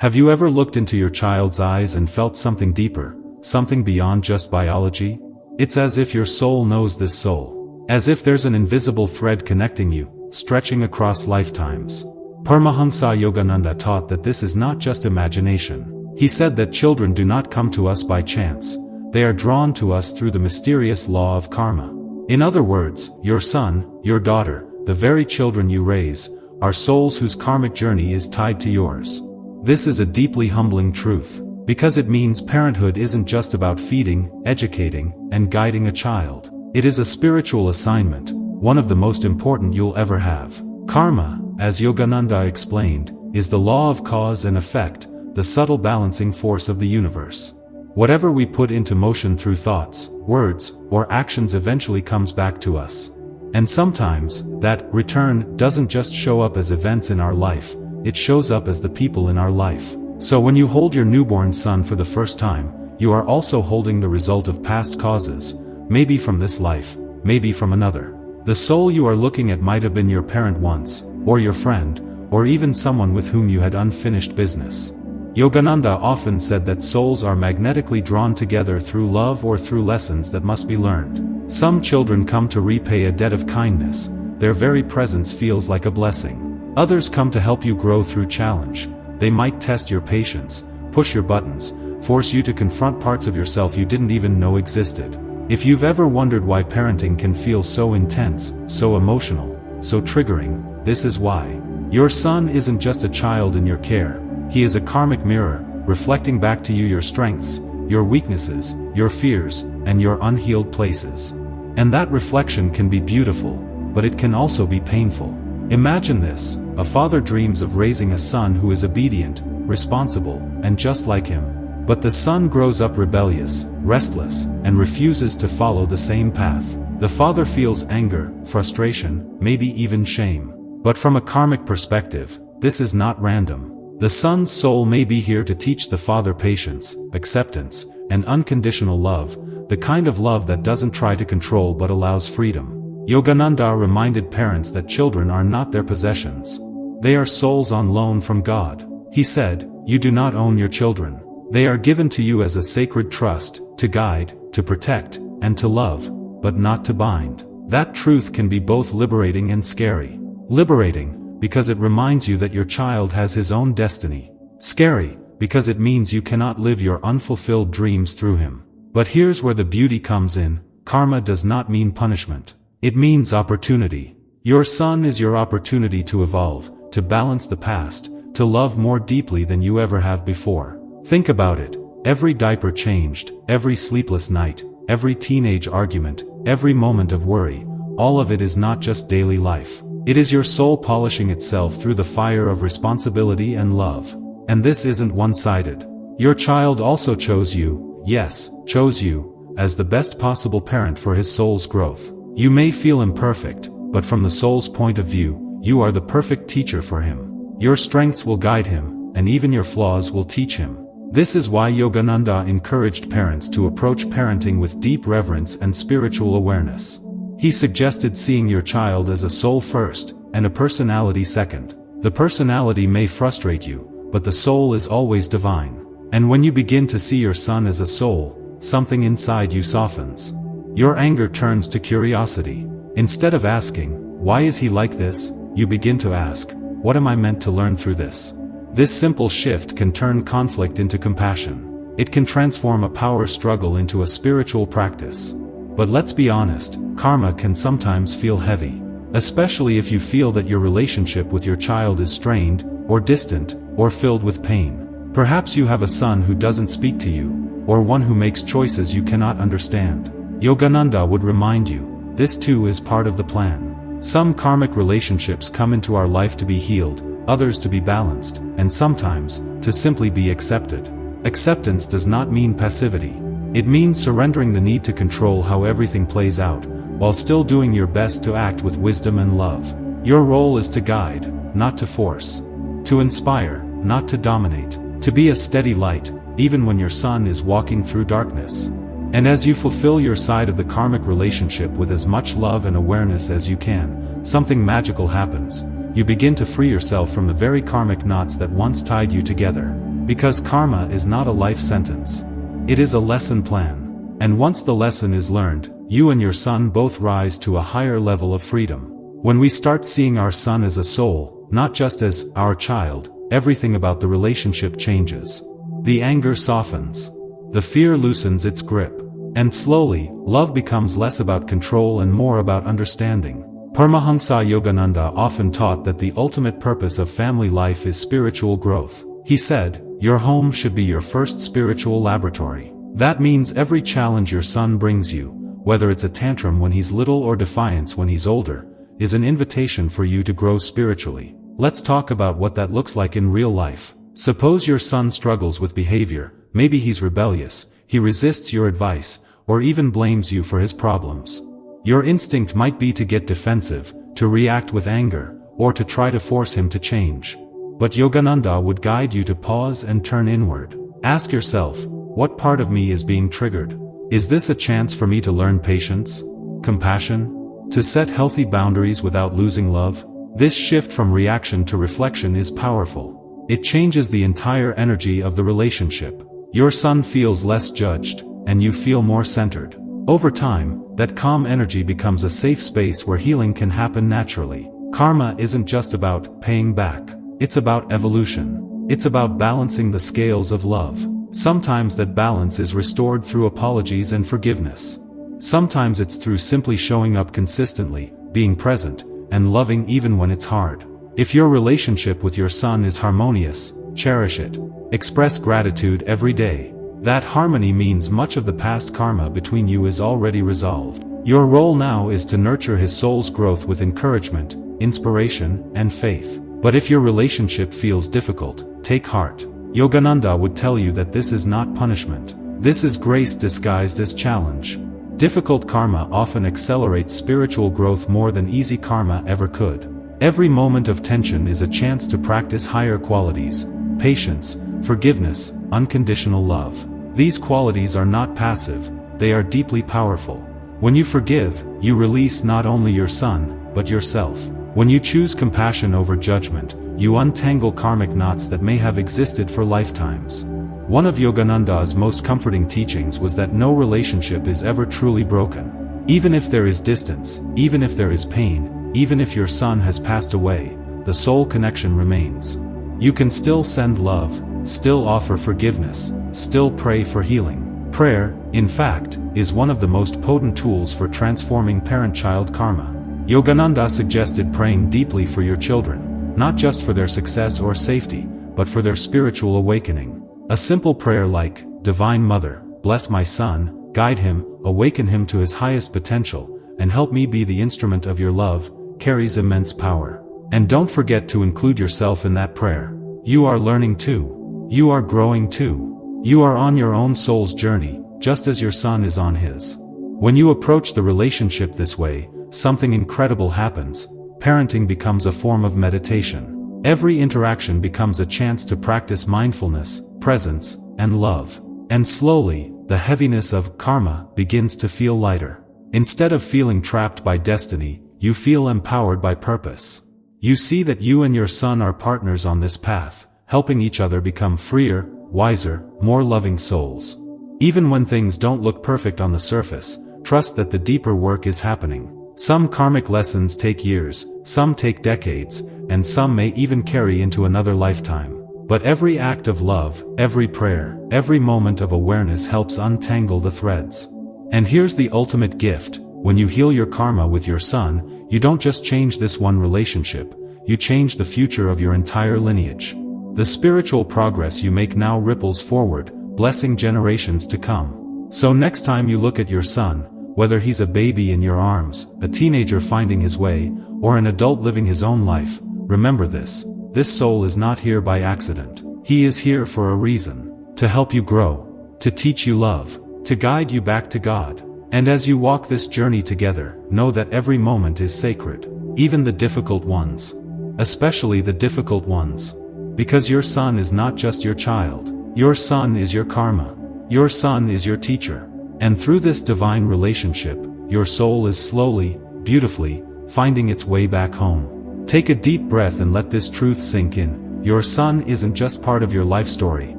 Have you ever looked into your child's eyes and felt something deeper, something beyond just biology? It's as if your soul knows this soul. As if there's an invisible thread connecting you, stretching across lifetimes. Paramhansa Yogananda taught that this is not just imagination. He said that children do not come to us by chance. They are drawn to us through the mysterious law of karma. In other words, your son, your daughter, the very children you raise, are souls whose karmic journey is tied to yours. This is a deeply humbling truth, because it means parenthood isn't just about feeding, educating, and guiding a child. It is a spiritual assignment, one of the most important you'll ever have. Karma, as Yogananda explained, is the law of cause and effect, the subtle balancing force of the universe. Whatever we put into motion through thoughts, words, or actions eventually comes back to us. And sometimes, that return doesn't just show up as events in our life, it shows up as the people in our life. So when you hold your newborn son for the first time, you are also holding the result of past causes, maybe from this life, maybe from another. The soul you are looking at might have been your parent once, or your friend, or even someone with whom you had unfinished business. Yogananda often said that souls are magnetically drawn together through love or through lessons that must be learned. Some children come to repay a debt of kindness, their very presence feels like a blessing. Others come to help you grow through challenge. They might test your patience, push your buttons, force you to confront parts of yourself you didn't even know existed. If you've ever wondered why parenting can feel so intense, so emotional, so triggering, this is why. Your son isn't just a child in your care. He is a karmic mirror, reflecting back to you your strengths, your weaknesses, your fears, and your unhealed places. And that reflection can be beautiful, but it can also be painful. Imagine this: a father dreams of raising a son who is obedient, responsible, and just like him. But the son grows up rebellious, restless, and refuses to follow the same path. The father feels anger, frustration, maybe even shame. But from a karmic perspective, this is not random. The son's soul may be here to teach the father patience, acceptance, and unconditional love, the kind of love that doesn't try to control but allows freedom. Yogananda reminded parents that children are not their possessions. They are souls on loan from God. He said, "You do not own your children. They are given to you as a sacred trust, to guide, to protect, and to love, but not to bind." That truth can be both liberating and scary. Liberating, because it reminds you that your child has his own destiny. Scary, because it means you cannot live your unfulfilled dreams through him. But here's where the beauty comes in: karma does not mean punishment. It means opportunity. Your son is your opportunity to evolve, to balance the past, to love more deeply than you ever have before. Think about it. Every diaper changed, every sleepless night, every teenage argument, every moment of worry, all of it is not just daily life. It is your soul polishing itself through the fire of responsibility and love. And this isn't one-sided. Your child also chose you, yes, chose you, as the best possible parent for his soul's growth. You may feel imperfect, but from the soul's point of view, you are the perfect teacher for him. Your strengths will guide him, and even your flaws will teach him. This is why Yogananda encouraged parents to approach parenting with deep reverence and spiritual awareness. He suggested seeing your child as a soul first, and a personality second. The personality may frustrate you, but the soul is always divine. And when you begin to see your son as a soul, something inside you softens. Your anger turns to curiosity. Instead of asking, "Why is he like this?" you begin to ask, "What am I meant to learn through this?" This simple shift can turn conflict into compassion. It can transform a power struggle into a spiritual practice. But let's be honest, karma can sometimes feel heavy. Especially if you feel that your relationship with your child is strained, or distant, or filled with pain. Perhaps you have a son who doesn't speak to you, or one who makes choices you cannot understand. Yogananda would remind you, this too is part of the plan. Some karmic relationships come into our life to be healed, others to be balanced, and sometimes, to simply be accepted. Acceptance does not mean passivity. It means surrendering the need to control how everything plays out, while still doing your best to act with wisdom and love. Your role is to guide, not to force. To inspire, not to dominate. To be a steady light, even when your son is walking through darkness. And as you fulfill your side of the karmic relationship with as much love and awareness as you can, something magical happens. You begin to free yourself from the very karmic knots that once tied you together. Because karma is not a life sentence. It is a lesson plan. And once the lesson is learned, you and your son both rise to a higher level of freedom. When we start seeing our son as a soul, not just as our child, everything about the relationship changes. The anger softens. The fear loosens its grip. And slowly, love becomes less about control and more about understanding. Paramhansa Yogananda often taught that the ultimate purpose of family life is spiritual growth. He said, "Your home should be your first spiritual laboratory." That means every challenge your son brings you, whether it's a tantrum when he's little or defiance when he's older, is an invitation for you to grow spiritually. Let's talk about what that looks like in real life. Suppose your son struggles with behavior, maybe he's rebellious, he resists your advice, or even blames you for his problems. Your instinct might be to get defensive, to react with anger, or to try to force him to change. But Yogananda would guide you to pause and turn inward. Ask yourself, what part of me is being triggered? Is this a chance for me to learn patience, compassion, to set healthy boundaries without losing love? This shift from reaction to reflection is powerful. It changes the entire energy of the relationship. Your son feels less judged, and you feel more centered. Over time, that calm energy becomes a safe space where healing can happen naturally. Karma isn't just about paying back. It's about evolution. It's about balancing the scales of love. Sometimes that balance is restored through apologies and forgiveness. Sometimes it's through simply showing up consistently, being present, and loving even when it's hard. If your relationship with your son is harmonious, cherish it. Express gratitude every day. That harmony means much of the past karma between you is already resolved. Your role now is to nurture his soul's growth with encouragement, inspiration, and faith. But if your relationship feels difficult, take heart. Yogananda would tell you that this is not punishment. This is grace disguised as challenge. Difficult karma often accelerates spiritual growth more than easy karma ever could. Every moment of tension is a chance to practice higher qualities: patience, forgiveness, unconditional love. These qualities are not passive, they are deeply powerful. When you forgive, you release not only your son, but yourself. When you choose compassion over judgment, you untangle karmic knots that may have existed for lifetimes. One of Yogananda's most comforting teachings was that no relationship is ever truly broken. Even if there is distance, even if there is pain, even if your son has passed away, the soul connection remains. You can still send love, still offer forgiveness, still pray for healing. Prayer, in fact, is one of the most potent tools for transforming parent-child karma. Yogananda suggested praying deeply for your children, not just for their success or safety, but for their spiritual awakening. A simple prayer like, "Divine Mother, bless my son, guide him, awaken him to his highest potential, and help me be the instrument of your love," carries immense power. And don't forget to include yourself in that prayer. You are learning too. You are growing too. You are on your own soul's journey, just as your son is on his. When you approach the relationship this way, something incredible happens. Parenting becomes a form of meditation. Every interaction becomes a chance to practice mindfulness, presence, and love. And slowly, the heaviness of karma begins to feel lighter. Instead of feeling trapped by destiny, you feel empowered by purpose. You see that you and your son are partners on this path, helping each other become freer, wiser, more loving souls. Even when things don't look perfect on the surface, trust that the deeper work is happening. Some karmic lessons take years, some take decades, and some may even carry into another lifetime. But every act of love, every prayer, every moment of awareness helps untangle the threads. And here's the ultimate gift: when you heal your karma with your son, you don't just change this one relationship, you change the future of your entire lineage. The spiritual progress you make now ripples forward, blessing generations to come. So next time you look at your son, whether he's a baby in your arms, a teenager finding his way, or an adult living his own life, remember this: this soul is not here by accident. He is here for a reason. To help you grow. To teach you love. To guide you back to God. And as you walk this journey together, know that every moment is sacred. Even the difficult ones. Especially the difficult ones. Because your son is not just your child. Your son is your karma. Your son is your teacher. And through this divine relationship, your soul is slowly, beautifully, finding its way back home. Take a deep breath and let this truth sink in. Your son isn't just part of your life story,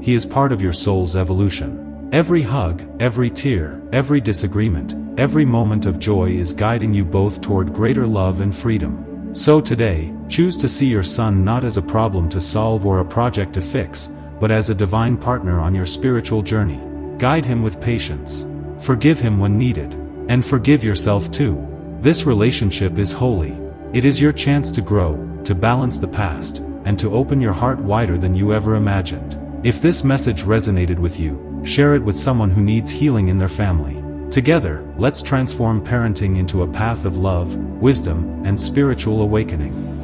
he is part of your soul's evolution. Every hug, every tear, every disagreement, every moment of joy is guiding you both toward greater love and freedom. So today, choose to see your son not as a problem to solve or a project to fix, but as a divine partner on your spiritual journey. Guide him with patience. Forgive him when needed. And forgive yourself too. This relationship is holy. It is your chance to grow, to balance the past, and to open your heart wider than you ever imagined. If this message resonated with you, share it with someone who needs healing in their family. Together, let's transform parenting into a path of love, wisdom, and spiritual awakening.